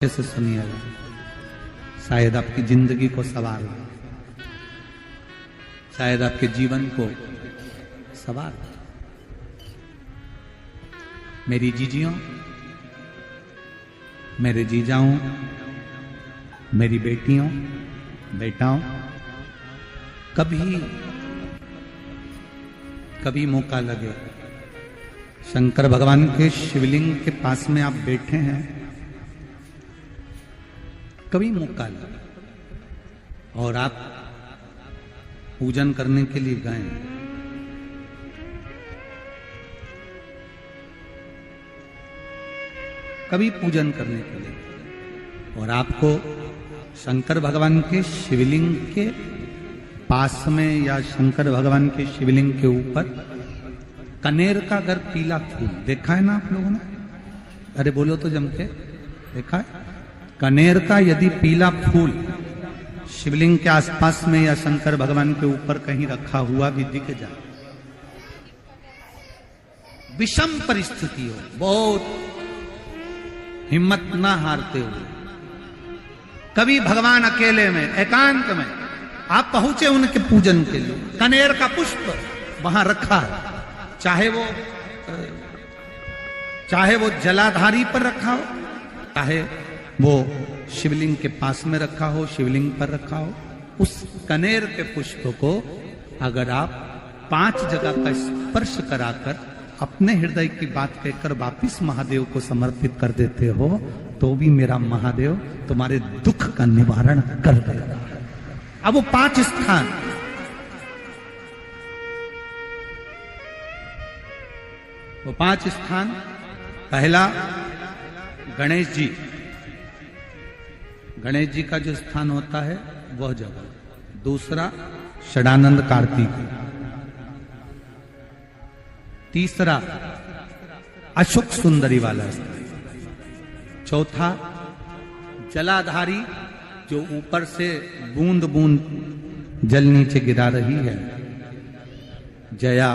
से सुनिएगा, शायद आपकी जिंदगी को सवार हो, शायद आपके जीवन को सवार हो। मेरी जीजियों, मेरे जीजाओं, मेरी बेटियों, बेटाओं, कभी मौका लगे, शंकर भगवान के शिवलिंग के पास में आप बैठे हैं, कभी मौका लगे और आप पूजन करने के लिए गए, कभी पूजन करने के लिए और आपको शंकर भगवान के शिवलिंग के पास में या शंकर भगवान के शिवलिंग के ऊपर कनेर का अगर पीला फूल देखा है ना आप लोगों ने? अरे बोलो तो जम के, देखा है? कनेर का यदि पीला फूल शिवलिंग के आसपास में या शंकर भगवान के ऊपर कहीं रखा हुआ भी दिख जाए, विषम परिस्थिति हो, बहुत हिम्मत ना हारते हुए, कभी भगवान अकेले में एकांत में आप पहुंचे उनके पूजन के लिए, कनेर का पुष्प वहां रखा है, चाहे वो जलाधारी पर रखा हो, चाहे वो शिवलिंग के पास में रखा हो, शिवलिंग पर रखा हो, उस कनेर के पुष्प को अगर आप 5 जगह का स्पर्श कराकर अपने हृदय की बात कहकर वापिस महादेव को समर्पित कर देते हो, तो भी मेरा महादेव तुम्हारे दुख का निवारण कर देगा। अब वो 5 स्थान, वो 5 स्थान, पहला गणेश जी, गणेश जी का जो स्थान होता है वह जगह, दूसरा षडानंद कार्तिक, तीसरा अशोक सुंदरी वाला स्थान, चौथा जलाधारी जो ऊपर से बूंद बूंद जल नीचे गिरा रही है, जया,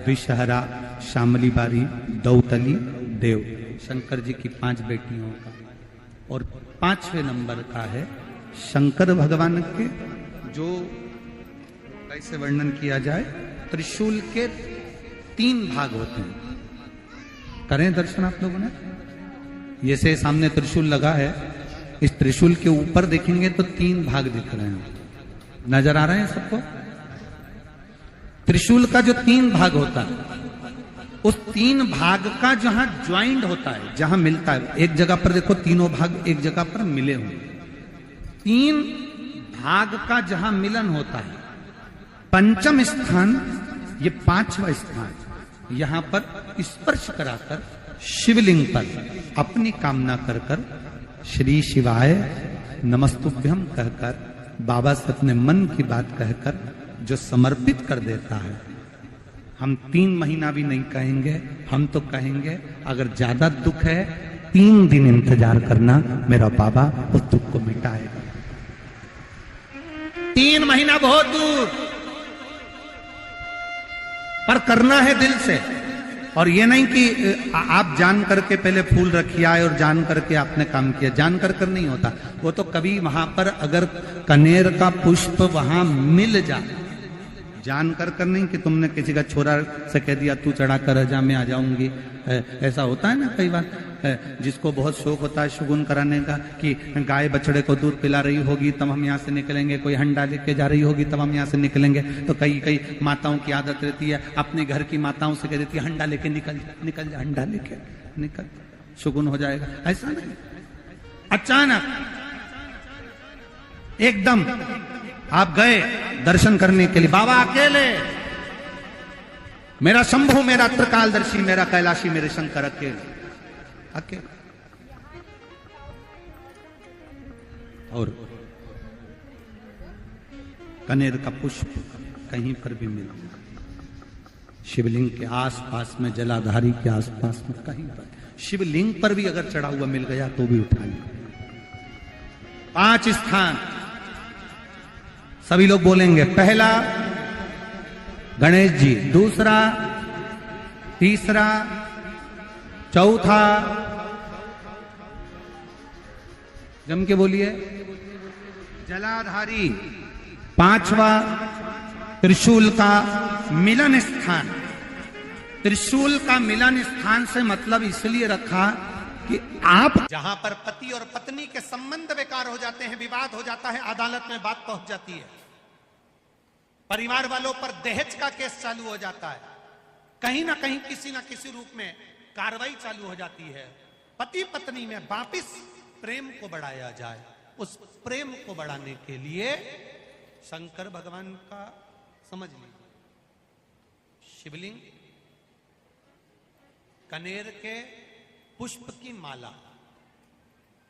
विषहरा, शामली बारी, दौतली, देव, शंकर जी की 5 बेटियों का, और 5वें नंबर का है शंकर भगवान के, जो कैसे वर्णन किया जाए, त्रिशूल के 3 भाग होते हैं। करें दर्शन आप लोगों ने? ये से सामने त्रिशूल लगा है, इस त्रिशूल के ऊपर देखेंगे तो 3 भाग दिख रहे हैं, नजर आ रहे हैं सबको? त्रिशूल का जो 3 भाग होता है, उस 3 भाग का जहां ज्वाइंट होता है, जहां मिलता है, एक जगह पर देखो तीनों भाग एक जगह पर मिले हुए, 3 भाग का जहां मिलन होता है, 5वां स्थान, ये 5वां स्थान, यहां पर स्पर्श कराकर शिवलिंग पर अपनी कामना कर कर श्री शिवाय नमस्तुभ्यम कहकर बाबा से अपने मन की बात कहकर जो समर्पित कर देता है, हम 3 महीना भी नहीं कहेंगे, हम तो कहेंगे अगर ज्यादा दुख है 3 दिन इंतजार करना, मेरा बाबा उस दुख को मिटाएगा। 3 महीना बहुत दूर, पर करना है दिल से, और ये नहीं कि आप जान करके पहले फूल रखिए आए और जान करके आपने काम किया, जान कर नहीं होता वो तो। कभी वहां पर अगर कनेर का पुष्प वहां मिल जाए, जान कर नहीं कि तुमने किसी का छोरा से कह दिया तू चढ़ा कर जा, मैं आ जाऊंगी, ऐसा होता है ना कई बार, जिसको बहुत शौक होता है शगुन कराने का, कि गाय बछड़े को दूध पिला रही होगी तब हम यहाँ से निकलेंगे, कोई हंडा लेके जा रही होगी तब हम यहाँ से निकलेंगे, तो कई माताओं की आदत रहती है, अपने घर की माताओं से कह देती है हंडा लेके निकल जा, हंडा लेके निकल, शगुन हो जाएगा। ऐसा नहीं, अचानक एकदम आप गए दर्शन करने के लिए, बाबा अकेले, मेरा शंभु, मेरा त्रिकालदर्शी, मेरा कैलाशी, मेरे शंकर अकेले, और कनेर का पुष्प कहीं पर भी मिला, शिवलिंग के आसपास में, जलाधारी के आसपास में कहीं पर, शिवलिंग पर भी अगर चढ़ा हुआ मिल गया तो भी उठा लिया। 5 स्थान सभी लोग बोलेंगे, पहला गणेश जी, दूसरा, तीसरा, चौथा, जम के बोलिए। जलाधारी, पांचवा त्रिशूल का मिलन स्थान। त्रिशूल का मिलन स्थान से मतलब इसलिए रखा कि आप जहां पर पति और पत्नी के संबंध बेकार हो जाते हैं, विवाद हो जाता है, अदालत में बात पहुंच जाती है, परिवार वालों पर दहेज का केस चालू हो जाता है, कहीं ना कहीं किसी ना किसी रूप में कार्रवाई चालू हो जाती है, पति पत्नी में वापिस प्रेम को बढ़ाया जाए, उस प्रेम को बढ़ाने के लिए शंकर भगवान का समझ लीजिए शिवलिंग, कनेर के पुष्प की माला,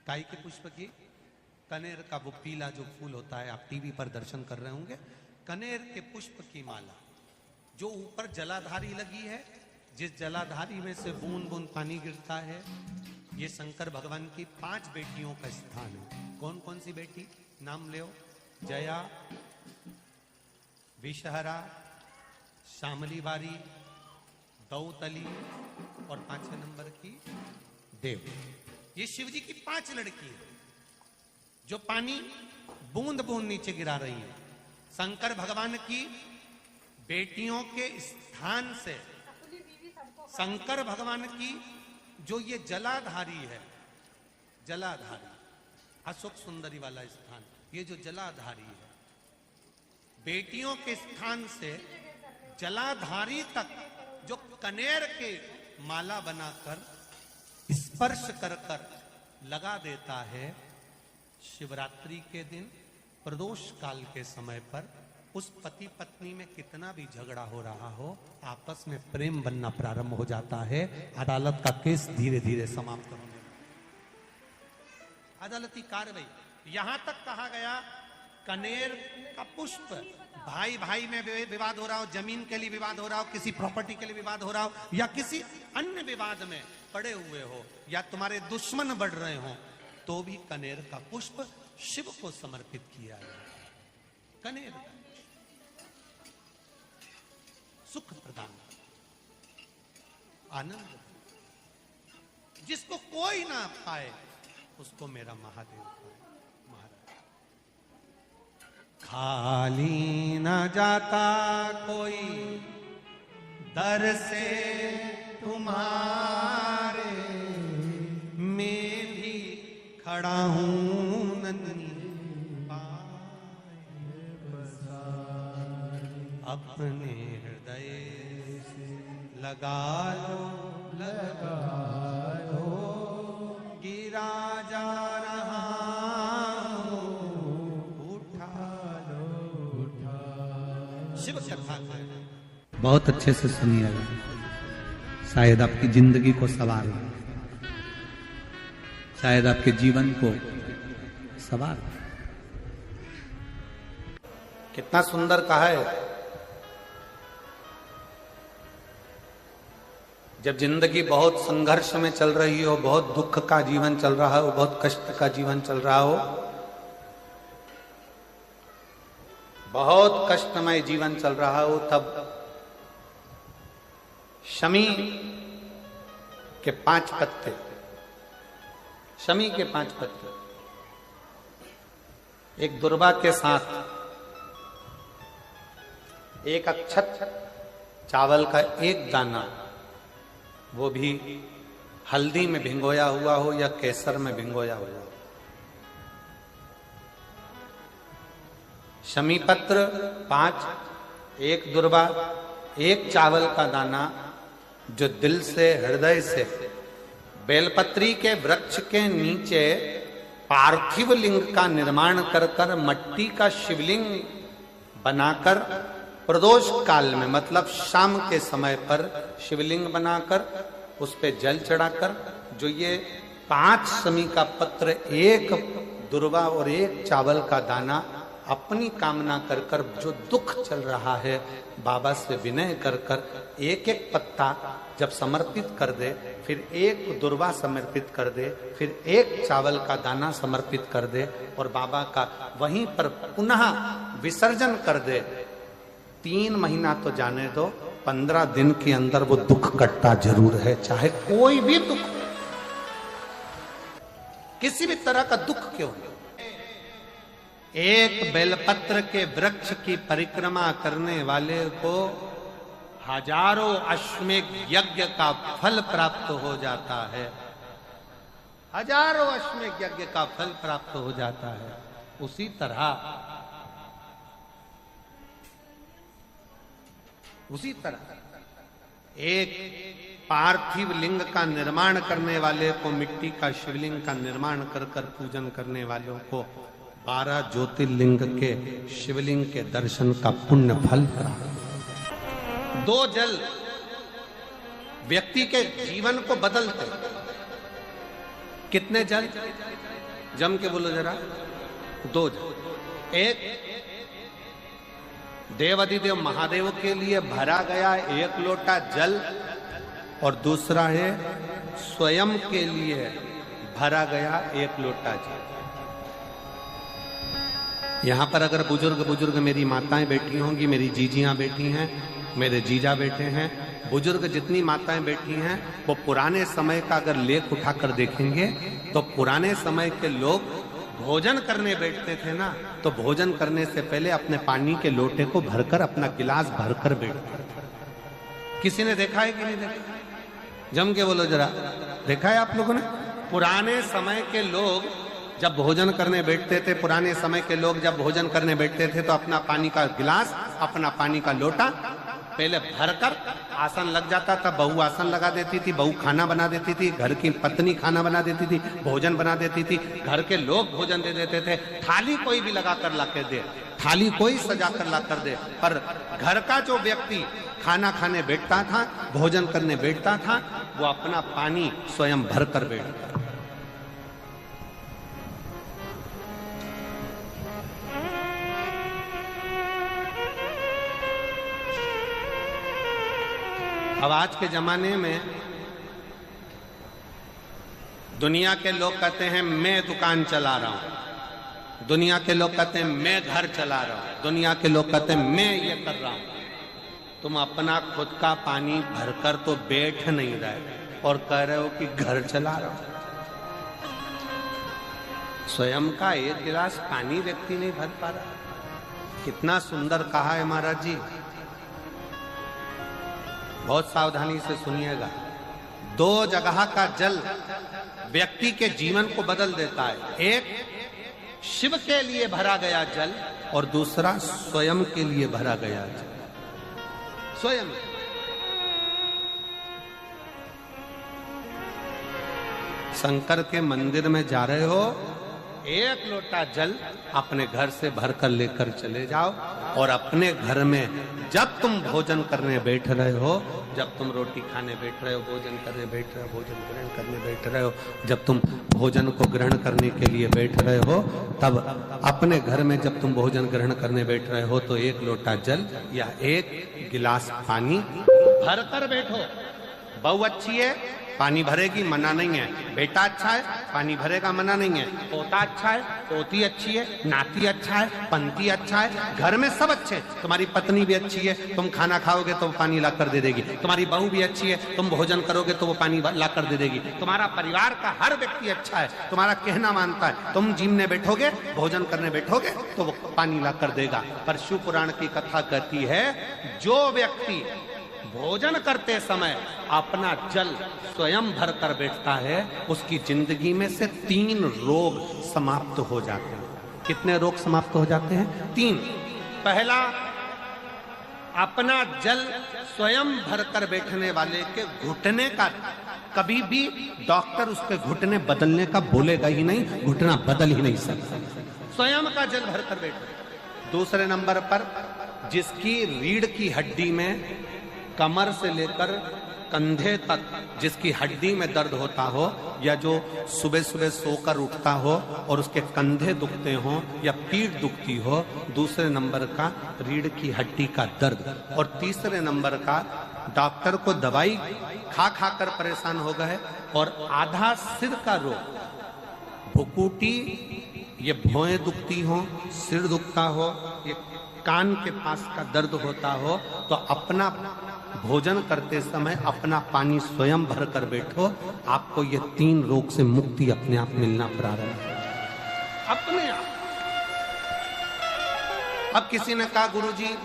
काई के पुष्प की, कनेर का वो पीला जो फूल होता है, आप टीवी पर दर्शन कर रहे होंगे, कनेर के पुष्प की माला जो ऊपर जलाधारी लगी है, जिस जलाधारी में से बूंद बूंद पानी गिरता है, ये शंकर भगवान की 5 बेटियों का स्थान है। कौन कौन सी बेटी नाम ले? जया, विषहरा, श्यामली बारी, दौतली और 5वें नंबर की देव। ये शिव जी की 5 लड़की है जो पानी बूंद बूंद नीचे गिरा रही है। शंकर भगवान की बेटियों के स्थान से शंकर भगवान की जो ये जलाधारी है, जलाधारी अशोक सुंदरी वाला स्थान, ये जो जलाधारी है, बेटियों के स्थान से जलाधारी तक जो कनेर के माला बनाकर स्पर्श कर कर लगा देता है, शिवरात्रि के दिन प्रदोष काल के समय पर उस पति पत्नी में कितना भी झगड़ा हो रहा हो, आपस में प्रेम बनना प्रारंभ हो जाता है। अदालत का केस धीरे धीरे समाप्त होने लगता है। अदालती कार्रवाई यहां तक कहा गया, कनेर का पुष्प, भाई भाई में विवाद हो रहा हो, जमीन के लिए विवाद हो रहा हो, किसी प्रॉपर्टी के लिए विवाद हो रहा हो, या किसी अन्य विवाद में पड़े हुए हो, या तुम्हारे दुश्मन बढ़ रहे हो, तो भी कनेर का पुष्प शिव को समर्पित किया जाए। कनेर सुख प्रदान, आनंद, जिसको कोई ना पाए उसको मेरा महादेव पाए। खाली न जाता कोई दर से तुम्हारे, मैं भी खड़ा हूं नन्ही पाए बसाए, अपने हृदय से लगा लो गिरा जा रहा शिव कथा। बहुत अच्छे से सुनिएगा, शायद आपकी जिंदगी को सवार, शायद आपके जीवन को सवार। कितना सुंदर कहा है। जब जिंदगी बहुत संघर्ष में चल रही हो, बहुत दुख का जीवन चल रहा हो, बहुत कष्ट का जीवन चल रहा हो, बहुत कष्टमय जीवन चल रहा हो, तब शमी के 5 पत्ते, शमी के 5 पत्ते, एक दुर्वा के साथ एक अक्षत चावल का एक दाना, वो भी हल्दी में भिंगोया हुआ हो या केसर में भिंगोया हुआ हो, शमी पत्र 5, एक दुर्वा, एक चावल का दाना, जो दिल से हृदय से बेलपत्री के वृक्ष के नीचे पार्थिव लिंग का निर्माण कर कर मट्टी का शिवलिंग बनाकर प्रदोष काल में, मतलब शाम के समय पर शिवलिंग बनाकर उस पे जल चढ़ाकर, जो ये 5 शमी का पत्र, एक दुर्वा और एक चावल का दाना, अपनी कामना कर कर जो दुख चल रहा है, बाबा से विनय कर कर एक एक पत्ता जब समर्पित कर दे, फिर एक दुर्वा समर्पित कर दे, फिर एक चावल का दाना समर्पित कर दे और बाबा का वहीं पर पुनः विसर्जन कर दे, 3 महीना तो जाने दो, 15 दिन के अंदर वो दुख कटता जरूर है, चाहे कोई भी दुख। किसी भी तरह का दुख क्यों नहीं। एक बेलपत्र के वृक्ष की परिक्रमा करने वाले को हजारों अश्वमेघ यज्ञ का फल प्राप्त हो जाता है। हजारों अश्वमेघ यज्ञ का फल प्राप्त हो जाता है। उसी तरह एक पार्थिव लिंग का निर्माण करने वाले को, मिट्टी का शिवलिंग का निर्माण कर कर पूजन करने वालों को 12 ज्योतिर्लिंग के शिवलिंग के दर्शन का पुण्य फल प्राप्त। 2 जल व्यक्ति के जीवन को बदलते। कितने जल? जम के बोलो जरा। 2 जल। एक देवाधिदेव महादेव के लिए भरा गया 1 लोटा जल, और दूसरा है स्वयं के लिए भरा गया 1 लोटा जल। यहां पर अगर बुजुर्ग मेरी माताएं बैठी होंगी, मेरी जीजियां बैठी हैं, मेरे जीजा बैठे हैं, बुजुर्ग जितनी माताएं बैठी हैं, वो पुराने समय का अगर लेख उठाकर देखेंगे तो पुराने समय के लोग भोजन करने बैठते थे ना, तो भोजन करने से पहले अपने पानी के लोटे को भरकर, अपना गिलास भरकर बैठते थे। किसी ने देखा है कि नहीं देखा? जम के बोलो जरा। देखा है आप लोगों ने? पुराने समय के लोग जब भोजन करने बैठते थे, पुराने समय के लोग जब भोजन करने बैठते थे तो अपना पानी का गिलास, अपना पानी का लोटा पहले भरकर आसन लग जाता था। बहू आसन लगा देती थी, बहू खाना बना देती थी, घर की पत्नी खाना बना देती थी, भोजन बना देती थी, घर के लोग भोजन दे देते थे। थाली कोई भी लगा कर ला कर दे, थाली कोई सजा कर ला कर दे, पर घर का जो व्यक्ति खाना खाने बैठता था, भोजन करने बैठता था, वो अपना पानी स्वयं भर कर बैठता। अब आज के जमाने में दुनिया के लोग कहते हैं मैं दुकान चला रहा हूं, दुनिया के लोग कहते हैं मैं घर चला रहा हूं, दुनिया के लोग कहते हैं मैं ये कर रहा हूं। तुम अपना खुद का पानी भरकर तो बैठ नहीं रहे और कह रहे हो कि घर चला रहा हूं। स्वयं का 1 गिलास पानी व्यक्ति नहीं भर पा रहा। कितना सुंदर कहा है महाराज जी। बहुत सावधानी से सुनिएगा। 2 जगह का जल व्यक्ति के जीवन को बदल देता है। एक शिव के लिए भरा गया जल, और दूसरा स्वयं के लिए भरा गया जल। स्वयं शंकर के मंदिर में जा रहे हो, 1 लोटा जल अपने घर से भरकर लेकर चले जाओ, और अपने घर में जब तुम भोजन करने बैठ रहे हो, जब तुम रोटी खाने बैठ रहे हो, भोजन करने बैठ रहे हो, भोजन ग्रहण करने बैठ रहे हो, जब तुम भोजन को ग्रहण करने के लिए बैठ रहे हो, तब अपने घर में जब तुम भोजन ग्रहण करने बैठ रहे हो तो 1 लोटा जल या 1 गिलास पानी भरकर बैठो। बहू अच्छी है, पानी भरेगी, मना नहीं है। बेटा अच्छा है, पानी भरेगा, मना नहीं है। पोता अच्छा है, पोती अच्छी है, नाती अच्छा है, पंती अच्छा है, घर में सब अच्छे। तुम्हारी पत्नी भी अच्छी है, तुम खाना खाओगे तो वो पानी ला कर दे देगी। तुम्हारी बहू भी अच्छी है, तुम भोजन करोगे तो वो पानी ला कर दे देगी। तुम्हारा परिवार का हर व्यक्ति अच्छा है, तुम्हारा कहना मानता है। तुम जिमने बैठोगे, भोजन करने बैठोगे तो वो पानी ला कर देगा। पर शिव पुराण की कथा कहती है, जो व्यक्ति भोजन करते समय अपना जल स्वयं भर कर बैठता है, उसकी जिंदगी में से 3 रोग समाप्त हो जाते हैं। कितने रोग समाप्त हो जाते हैं? 3। पहला, अपना जल स्वयं भरकर बैठने वाले के घुटने का कभी भी डॉक्टर उसके घुटने बदलने का बोलेगा ही नहीं, घुटना बदल ही नहीं सकता। स्वयं का जल भरकर बैठो। दूसरे नंबर पर, जिसकी रीढ़ की हड्डी में कमर से लेकर कंधे तक जिसकी हड्डी में दर्द होता हो, या जो सुबह सुबह सोकर उठता हो और उसके कंधे दुखते हो या पीठ दुखती हो। दूसरे नंबर का रीढ़ की हड्डी का दर्द। और तीसरे नंबर का, डॉक्टर को दवाई खा खा कर परेशान हो गए और आधा सिर का रोग, भुकुटी, ये भौएं दुखती हो, सिर दुखता हो, ये कान के पास का दर्द होता हो, तो अपना भोजन करते समय अपना पानी स्वयं भर कर बैठो, आपको ये 3 रोग से मुक्ति अपने आप मिलना प्रारंभ हो, अपने आप। अब किसी ने कहा गुरुजी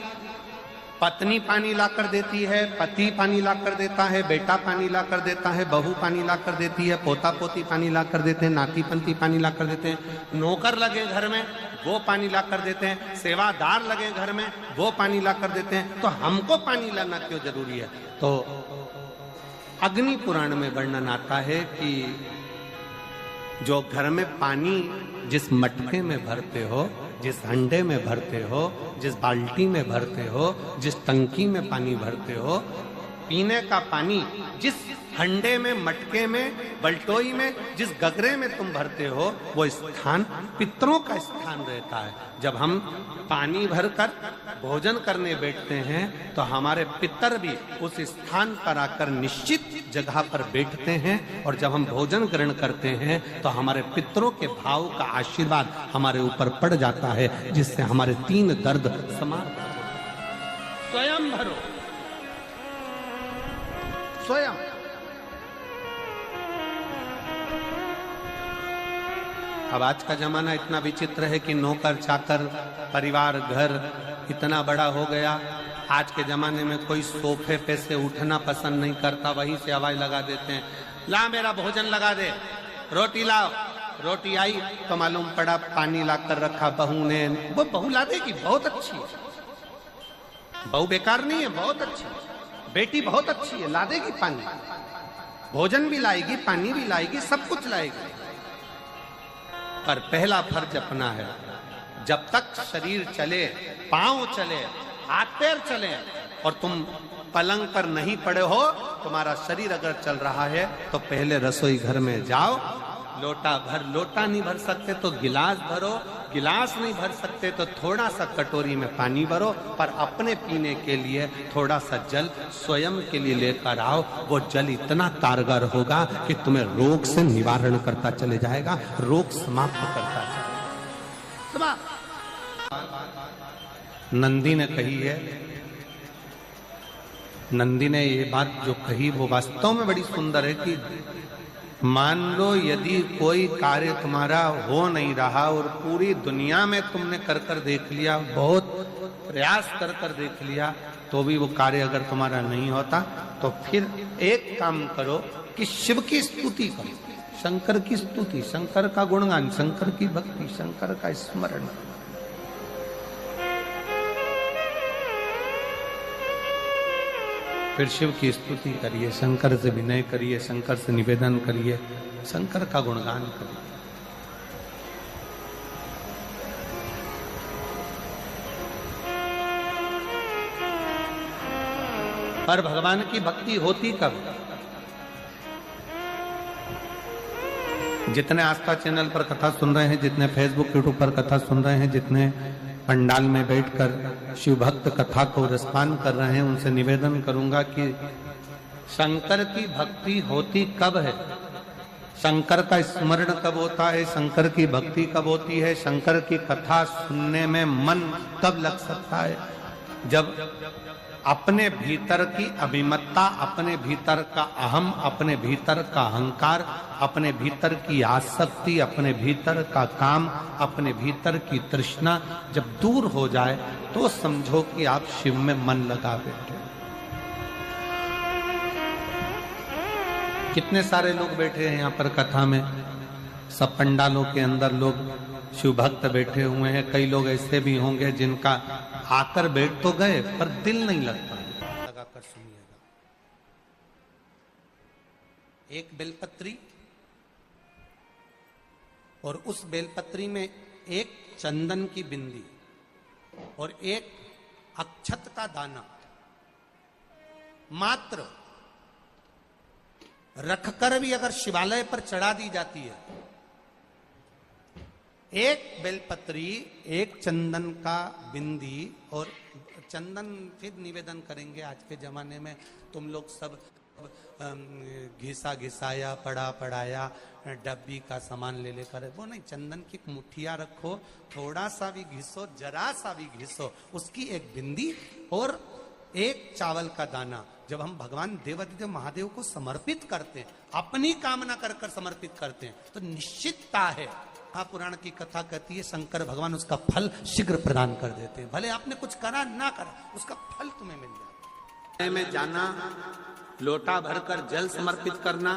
पत्नी पानी ला कर देती है, पति पानी ला कर देता है, बेटा पानी ला कर देता है, बहू पानी ला कर देती है, पोता पोती पानी ला कर देते हैं, नाती पंती पानी ला कर देते हैं, नौकर लगे घर में वो पानी ला कर देते हैं, सेवादार लगे घर में वो पानी ला कर देते हैं, तो हमको पानी लाना क्यों जरूरी है? तो अग्नि पुराण में वर्णन आता है कि जो घर में पानी जिस मटके में भरते हो, जिस हंडे में भरते हो, जिस बाल्टी में भरते हो, जिस टंकी में पानी भरते हो, पीने का पानी जिस हंडे में, मटके में, बल्टोई में, जिस गगरे में तुम भरते हो, वो स्थान पितरों का स्थान रहता है। जब हम पानी भरकर भोजन करने बैठते हैं तो हमारे पितर भी उस स्थान पर आकर निश्चित जगह पर बैठते हैं, और जब हम भोजन ग्रहण करते हैं तो हमारे पितरों के भाव का आशीर्वाद हमारे ऊपर पड़ जाता है, जिससे हमारे 3 दर्द समाप्त हो। स्वयं भरो, स्वयं। अब आज का जमाना इतना विचित्र है कि नौकर चाकर, परिवार, घर इतना बड़ा हो गया। आज के जमाने में कोई सोफे पे से उठना पसंद नहीं करता, वहीं से आवाज लगा देते हैं, ला मेरा भोजन लगा दे, रोटी लाओ। रोटी आई तो मालूम पड़ा पानी ला कर रखा बहू ने। वो बहू ला देगी, बहुत अच्छी है, बहू बेकार नहीं है, बहुत अच्छी है, बेटी बहुत अच्छी है, ला देगी पानी, भोजन भी लाएगी, पानी भी लाएगी, सब कुछ लाएगी। पर पहला फर्ज अपना है, जब तक शरीर चले, पांव चले, हाथ पैर चले और तुम पलंग पर नहीं पड़े हो, तुम्हारा शरीर अगर चल रहा है तो पहले रसोई घर में जाओ, लोटा भर, लोटा नहीं भर सकते तो गिलास भरो, गिलास नहीं भर सकते तो थोड़ा सा कटोरी में पानी भरो, पर अपने पीने के लिए थोड़ा सा जल स्वयं के लिए लेकर आओ। वो जल इतना कारगर होगा कि तुम्हें रोग से निवारण करता चले जाएगा, रोग समाप्त करता चलेगा। नंदी ने कही है, नंदी ने ये बात जो कही वो वास्तव में बड़ी सुंदर है कि मान लो यदि कोई कार्य तुम्हारा हो नहीं रहा और पूरी दुनिया में तुमने कर कर देख लिया, बहुत प्रयास कर कर देख लिया, तो भी वो कार्य अगर तुम्हारा नहीं होता, तो फिर एक काम करो कि शिव की स्तुति करो, शंकर की स्तुति, शंकर का गुणगान, शंकर की भक्ति, शंकर का स्मरण। फिर शिव की स्तुति करिए, शंकर से विनय करिए, शंकर से निवेदन करिए, शंकर का गुणगान करिए। पर भगवान की भक्ति होती कब? जितने आस्था चैनल पर कथा सुन रहे हैं, जितने फेसबुक यूट्यूब पर कथा सुन रहे हैं, जितने पंडाल में बैठकर शिव भक्त कथा को रसपान कर रहे हैं, उनसे निवेदन करूंगा कि शंकर की भक्ति होती कब है, शंकर का स्मरण कब होता है, शंकर की भक्ति कब होती है, शंकर की कथा सुनने में मन कब लग सकता है? जब अपने भीतर की अभिमत्ता, अपने भीतर का अहम, अपने भीतर का अहंकार, अपने भीतर की आसक्ति, अपने भीतर का काम, अपने भीतर की तृष्णा जब दूर हो जाए तो समझो कि आप शिव में मन लगा बैठे। कितने सारे लोग बैठे हैं यहाँ पर कथा में, सब पंडालों के अंदर लोग शिव भक्त बैठे हुए हैं। कई लोग ऐसे भी होंगे जिनका आकर बैठ तो गए पर दिल नहीं लगता। लगाकर सुनिएगा, एक बेलपत्री और उस बेलपत्री में एक चंदन की बिंदी और एक अक्षत का दाना मात्र रखकर भी अगर शिवालय पर चढ़ा दी जाती है, एक बेलपत्री, एक चंदन का बिंदी, और चंदन फिर निवेदन करेंगे। आज के जमाने में तुम लोग सब घिसा घिसाया, पड़ा पड़ाया, डब्बी का सामान ले लेकर, वो नहीं, चंदन की मुठिया रखो, थोड़ा सा भी घिसो, जरा सा भी घिसो, उसकी एक बिंदी और एक चावल का दाना जब हम भगवान देवादिदेव महादेव को समर्पित करते हैं, अपनी कामना कर कर समर्पित करते हैं, तो निश्चितता है। महापुराण की कथा कहती है शंकर भगवान उसका फल शीघ्र प्रदान कर देते हैं। भले आपने कुछ करा ना करा, उसका फल तुम्हें मिल जाए। में जाना, लोटा भरकर जल समर्पित करना,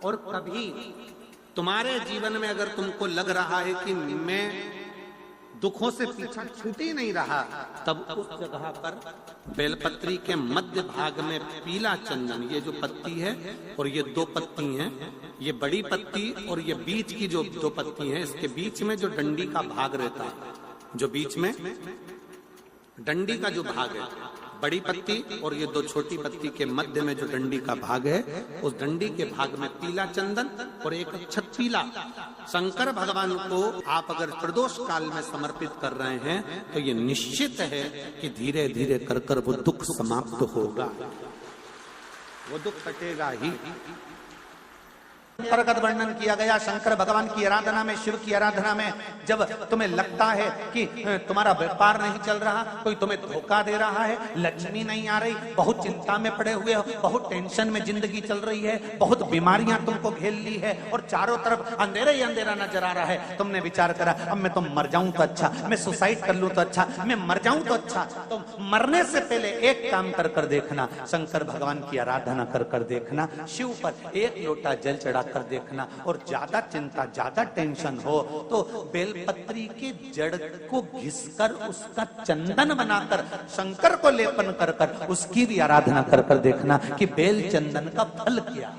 और कभी तुम्हारे जीवन में अगर तुमको लग रहा है कि मैं दुखों से पीछा छूट ही नहीं रहा, तब उस जगह पर बेलपत्री के मध्य भाग में पीला चंदन, ये जो पत्ती है और ये दो पत्ती हैं, ये बड़ी पत्ती और ये बीच की जो दो पत्ती हैं, इसके बीच में जो डंडी का भाग रहता है, जो बीच में डंडी का जो भाग है, बड़ी पत्ती और ये दो छोटी पत्ती के मध्य में जो डंडी का भाग है, उस डंडी के भाग में पीला चंदन और एक अक्षत पीला शंकर भगवान को आप अगर प्रदोष काल में समर्पित कर रहे हैं, तो ये निश्चित है कि धीरे धीरे कर कर वो दुख समाप्त होगा, वो दुख कटेगा ही। प्रगत वर्णन किया गया शंकर भगवान की आराधना में, शिव की आराधना में, जब तुम्हें लगता है कि तुम्हारा व्यापार नहीं चल रहा, कोई तुम्हें धोखा दे रहा है, लक्ष्मी नहीं आ रही, बहुत चिंता में पड़े हुए हो, बहुत टेंशन में जिंदगी चल रही है, बहुत बीमारियां तुमको घेर ली है और चारों तरफ अंधेरा ही अंधेरा नजर आ रहा है, तुमने विचार करा अब मैं तो मर जाऊं तो अच्छा, मैं सुसाइड कर लूं तो अच्छा, मैं मर जाऊं तो अच्छा। तो मरने से पहले एक काम कर कर देखना, शंकर भगवान की आराधना कर कर देखना, शिव पर एक लोटा जल चढ़ा कर देखना, और ज्यादा चिंता ज्यादा टेंशन हो तो बेलपत्री के जड़ को घिसकर उसका चंदन बनाकर शंकर को लेपन कर कर उसकी भी आराधना कर कर देखना कि बेल चंदन का फल क्या।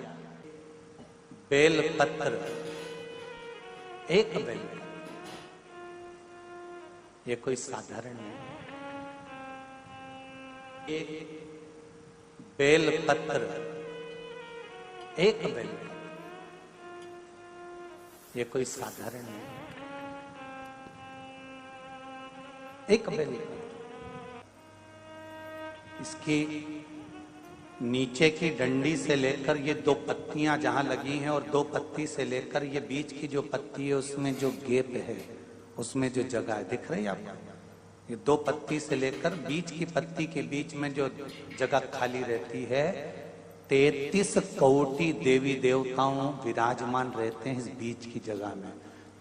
बेलपत्र, एक बेल, ये कोई साधारण नहीं, एक बेलपत्र, एक बेल, ये कोई साधारण नहीं, एक बेल। इसकी नीचे की डंडी से लेकर ये दो पत्तियां जहां लगी हैं, और दो पत्ती से लेकर ये बीच की जो पत्ती है उसमें जो गैप है, उसमें जो जगह है, दिख रही है आपको? ये दो पत्ती से लेकर बीच की पत्ती के बीच में जो जगह खाली रहती है, 33 कोटि देवी देवताओं विराजमान रहते हैं इस बीच की जगह में।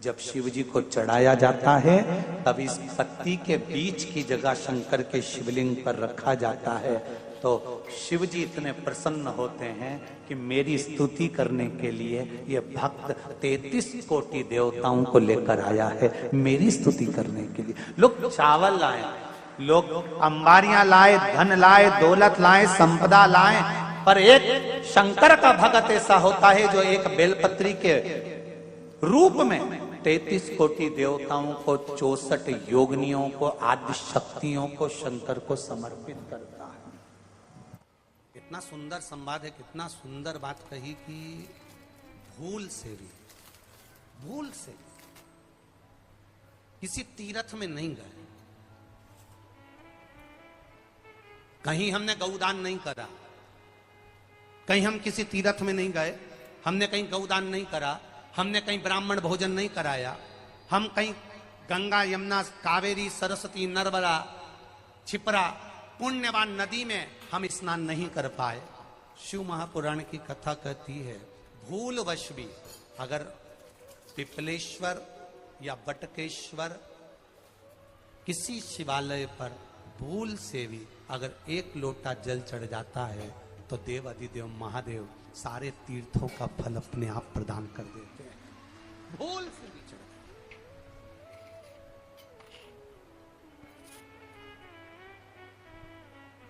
जब शिव जी को चढ़ाया जाता है तब इस पत्ती के बीच की जगह शंकर के शिवलिंग पर रखा जाता है, तो शिव जी इतने प्रसन्न होते हैं कि मेरी स्तुति करने के लिए ये भक्त 33 कोटि देवताओं को लेकर आया है, मेरी स्तुति करने के लिए। लोग चावल लाए, लोग अंबारियां लाए, धन लाए, दौलत लाए, संपदा लाए, पर एक शंकर का भगत ऐसा होता है जो एक बेलपत्री के रूप में 33 कोटि देवताओं को, 64 योगिनियों को, आदि शक्तियों को शंकर को समर्पित करता है। कितना सुंदर संवाद है, कितना सुंदर बात कही कि भूल से भी, भूल से किसी तीर्थ में नहीं गए, कहीं हमने गौदान नहीं करा, कहीं हम किसी तीर्थ में नहीं गए, हमने कहीं गौदान नहीं करा, हमने कहीं ब्राह्मण भोजन नहीं कराया, हम कहीं गंगा यमुना कावेरी सरस्वती नर्मदा छिपरा पुण्यवान नदी में हम स्नान नहीं कर पाए। शिव महापुराण की कथा कहती है भूलवश भी अगर पिपलेश्वर या बटकेश्वर किसी शिवालय पर भूल से भी अगर एक लोटा जल चढ़ जाता है तो देव अधिदेव महादेव सारे तीर्थों का फल अपने आप प्रदान कर देते हैं। भूल से भी चढ़,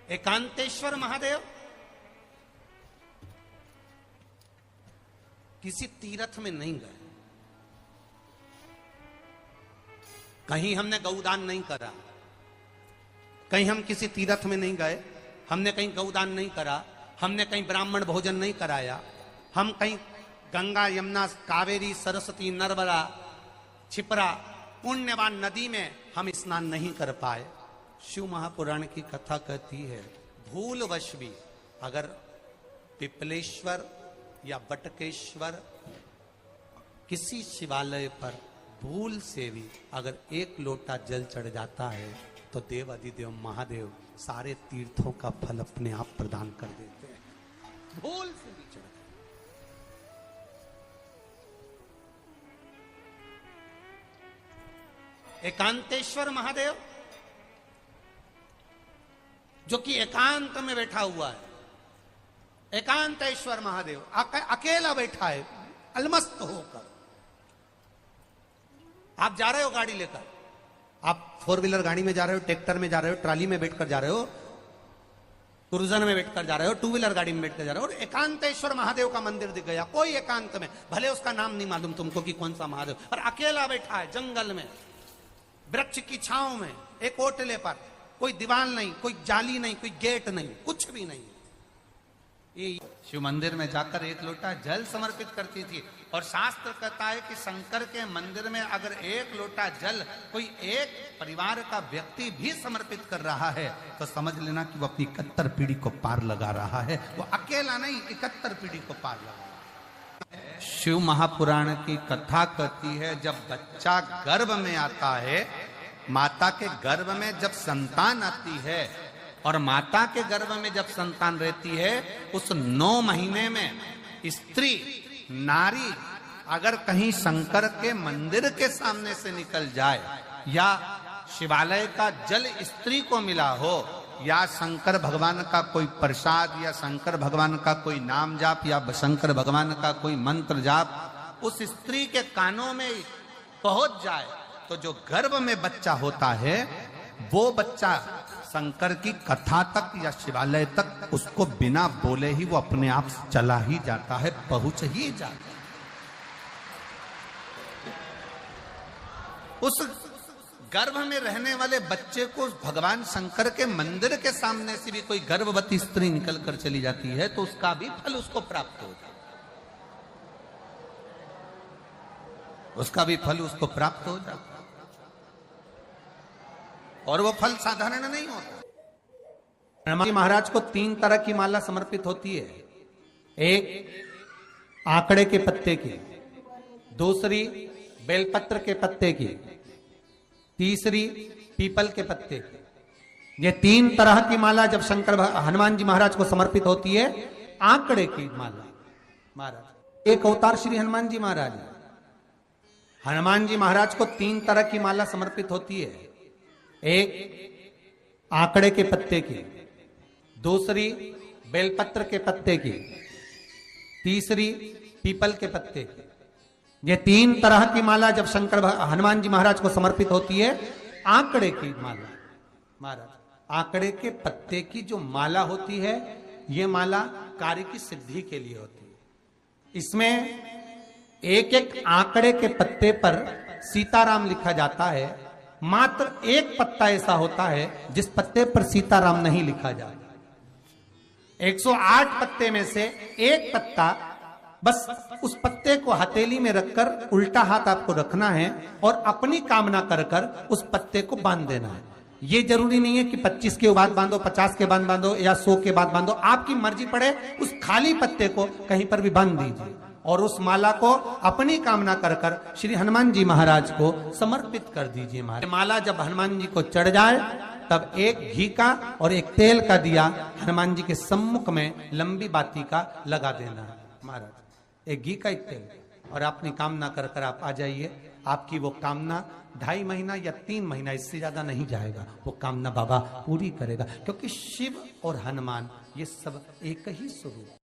एकांतेश्वर महादेव किसी तीर्थ में नहीं गए, कहीं हमने गौदान नहीं करा, कहीं हम किसी तीर्थ में नहीं गए, हमने कहीं गौदान नहीं करा, हमने कहीं ब्राह्मण भोजन नहीं कराया, हम कहीं गंगा यमुना कावेरी सरस्वती नर्मदा छिपरा पुण्यवान नदी में हम स्नान नहीं कर पाए। शिव महापुराण की कथा कहती है भूलवश भी अगर पिपलेश्वर या बटकेश्वर किसी शिवालय पर भूल से भी अगर एक लोटा जल चढ़ जाता है तो देव अधिदेव महादेव सारे तीर्थों का फल अपने आप प्रदान कर देते हैं। भूल से भी चढ़ एकांतेश्वर महादेव जो कि एकांत में बैठा हुआ है, एकांतेश्वर महादेव अकेला बैठा है अलमस्त होकर। आप जा रहे हो गाड़ी लेकर, आप 4 व्हीलर गाड़ी में जा रहे हो, ट्रैक्टर में जा रहे हो, ट्राली में बैठकर जा रहे हो, क्रूजर में बैठकर जा रहे हो, 2 व्हीलर गाड़ी में बैठकर जा रहे हो, और एकांतेश्वर महादेव का मंदिर दिख गया कोई एकांत में, भले उसका नाम नहीं मालूम तुमको कि कौन सा महादेव, पर अकेला बैठा है जंगल में, वृक्ष की छांव में, एक ओटले पर, कोई दीवार नहीं, कोई जाली नहीं, कोई गेट नहीं, कुछ भी नहीं। शिव मंदिर में जाकर 1 लोटा जल समर्पित करती थी, और शास्त्र कहता है कि शंकर के मंदिर में अगर 1 लोटा जल कोई एक परिवार का व्यक्ति भी समर्पित कर रहा है तो समझ लेना कि वो अपनी 71 पीढ़ी को पार लगा रहा है। वो अकेला नहीं, 71 पीढ़ी को पार लगा रहा है। शिव महापुराण की कथा कहती है जब बच्चा गर्भ में आता है, माता के गर्भ में जब संतान आती है, और माता के गर्भ में जब संतान रहती है, उस 9 महीने में स्त्री नारी अगर कहीं शंकर के मंदिर के सामने से निकल जाए, या शिवालय का जल स्त्री को मिला हो, या शंकर भगवान का कोई प्रसाद, या शंकर भगवान का कोई नाम जाप, या शंकर भगवान का कोई मंत्र जाप उस स्त्री के कानों में पहुंच जाए, तो जो गर्भ में बच्चा होता है वो बच्चा शंकर की कथा तक या शिवालय तक उसको बिना बोले ही वो अपने आप चला ही जाता है, पहुंच ही जाता है। उस गर्भ में रहने वाले बच्चे को भगवान शंकर के मंदिर के सामने से भी कोई गर्भवती स्त्री निकल कर चली जाती है तो उसका भी फल उसको प्राप्त होता है, उसका भी फल उसको प्राप्त हो जाता है। और वो फल साधारण नहीं होता। हनुमान जी महाराज को 3 तरह की माला समर्पित होती है, एक आंकड़े के पत्ते की, दूसरी बेलपत्र के पत्ते की, तीसरी पीपल के पत्ते की। ये 3 तरह की माला जब हनुमान जी महाराज को समर्पित होती है, आंकड़े की माला महाराज एक अवतार श्री हनुमान जी महाराज, हनुमान जी महाराज को 3 तरह की माला समर्पित होती है, एक आंकड़े के पत्ते की, दूसरी बेलपत्र के पत्ते की, तीसरी पीपल के पत्ते की। ये 3 तरह की माला जब हनुमान जी महाराज को समर्पित होती है, आंकड़े की माला महाराज, आंकड़े के पत्ते की जो माला होती है, ये माला कार्य की सिद्धि के लिए होती है। इसमें एक आंकड़े के पत्ते पर सीताराम लिखा जाता है, मात्र एक पत्ता ऐसा होता है जिस पत्ते पर सीताराम नहीं लिखा जाता। 108 पत्ते में से एक पत्ता, बस उस पत्ते को हथेली में रखकर उल्टा हाथ आपको रखना है और अपनी कामना कर कर उस पत्ते को बांध देना है। ये जरूरी नहीं है कि 25 के बाद बांधो, 50 के बाद बांधो या 100 के बाद बांधो, आपकी मर्जी पड़े उस खाली पत्ते को कहीं पर भी बांध दीजिए और उस माला को अपनी कामना कर कर श्री हनुमान जी महाराज को समर्पित कर दीजिए। माला जब हनुमान जी को चढ़ जाए तब एक घी का और एक तेल का दिया हनुमान जी के सम्मुख में लंबी बाती का लगा देना है महाराज, एक घी का एक तेल, और अपनी कामना कर कर आप आ जाइए। आपकी वो कामना 2.5 महीना या 3 महीना, इससे ज्यादा नहीं जाएगा, वो कामना बाबा पूरी करेगा, क्योंकि शिव और हनुमान ये सब एक ही स्वरूप।